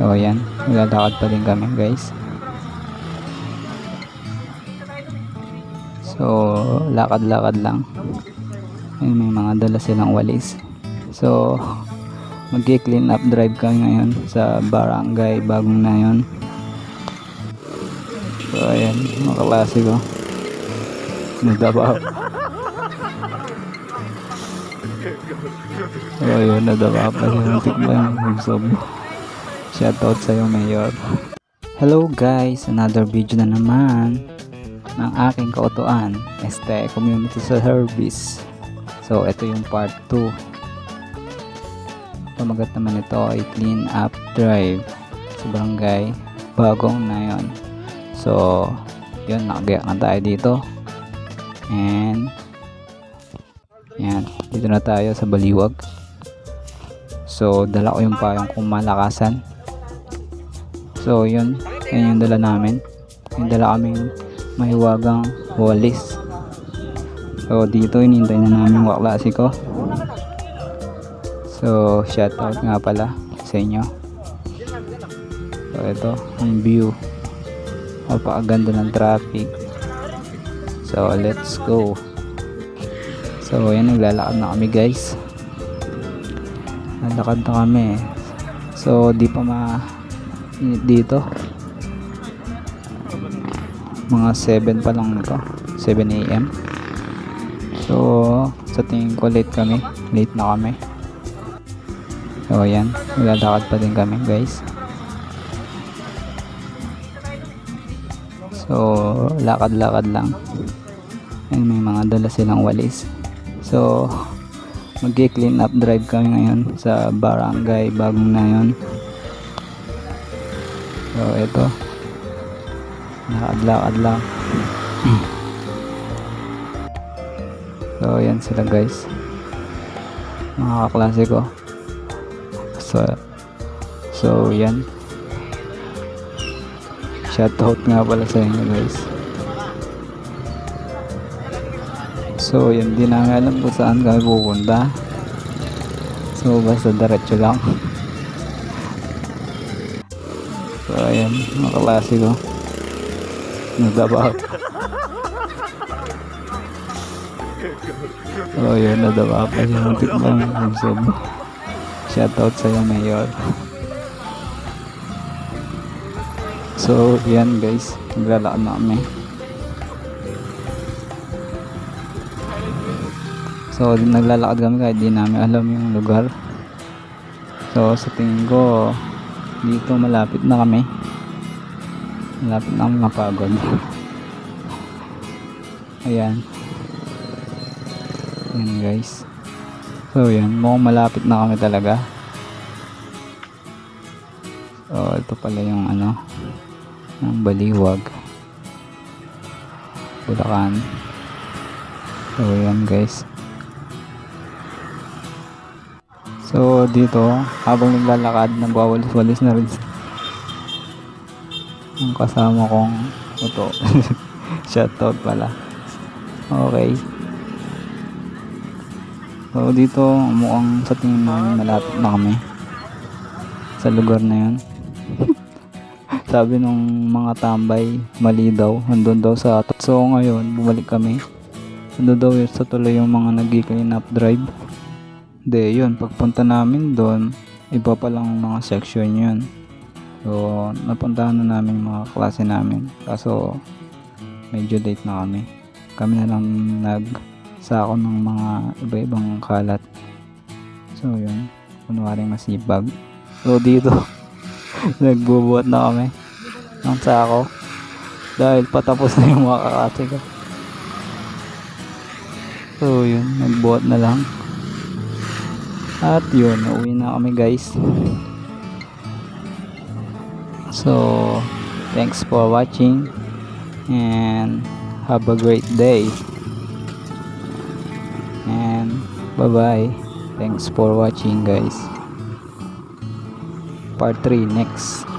So ayan, maglalakad pa din kami guys. So lakad-lakad lang. Ayun, may mga dala silang walis. So mag-clean up drive kami ngayon sa barangay Bagong Nayon. So ayan, mga klase ko. Nadaba. So ayun, nadaba pa siya. Muntik ba yung magsob. Shoutout sa'yo, Mayor. Hello guys, another video na naman ng aking kautuan, community service. So ito yung part 2. Pamagat naman ito ay clean up drive sa barangay Bagong Nayon. So yun, nakagaya na tayo dito. And yan, dito na tayo sa Baliwag. So dala ko yung payong kung malakasan. So yun yung dala namin. Yung dala kaming mahiwagang walis. So dito inintay na namin waklase ko. So shoutout nga pala sa inyo. So ito ang view, napakaganda ng traffic. So let's go. So ayan, naglalakad na kami guys. Nalakad na kami. So di pa init dito. Mga 7 pa lang nito, 7 AM. So sa tingin ko late na kami. So ayan, naglalakad pa din kami guys. So lakad-lakad lang. Ayun, may mga dala silang walis. So mag-clean up drive kami ngayon sa barangay Bagong Nayon. So ito, lakad-lakad lang. So yan sila guys, mga kaklase ko. So yan, shoutout nga pala sa inyo guys. So yan, di namin alam kung saan kami pupunta. So basta diretso lang. So ayan, mga klase ko, nadaba. So yun, nadaba pa siya. Muntik ba yung magsob. Shoutout sa'yo, Mayor. So yan guys, maglalakad na kami. So naglalakad kami kahit di namin alam yung lugar. So sa tingin ko dito malapit na kami. Malapit na kami mapagod. Ayan. Ayan guys. So yan, mukhang malapit na kami talaga. So ito pala yung ng Baliwag, Bulacan. So yan guys. So dito habang naglalakad, nagwawalis-walis na rin ang kasama kong ito. Shoutout pala. Okay. So dito mukhang sa tingin namin malapit na kami sa lugar na yun. Sabi nung mga tambay, mali daw, nandun daw sa ato. So ngayon bumalik kami, nandun daw sa tuloy yung mga nag-clean up drive. De yun, pagpunta namin doon, iba pa lang mga section yun. So napuntahan na namin mga klase namin, kaso medyo late na kami. Kami na lang nagsako ng mga iba-ibang kalat. So yun, kunwaring masipag. So dito nagbubuhat na kami ng sako dahil patapos na yung mga kakate ko. So yun, nagbuhat na lang. At yun, nauwi na kami guys. So thanks for watching and have a great day, and bye bye. Thanks for watching guys. Part 3 next.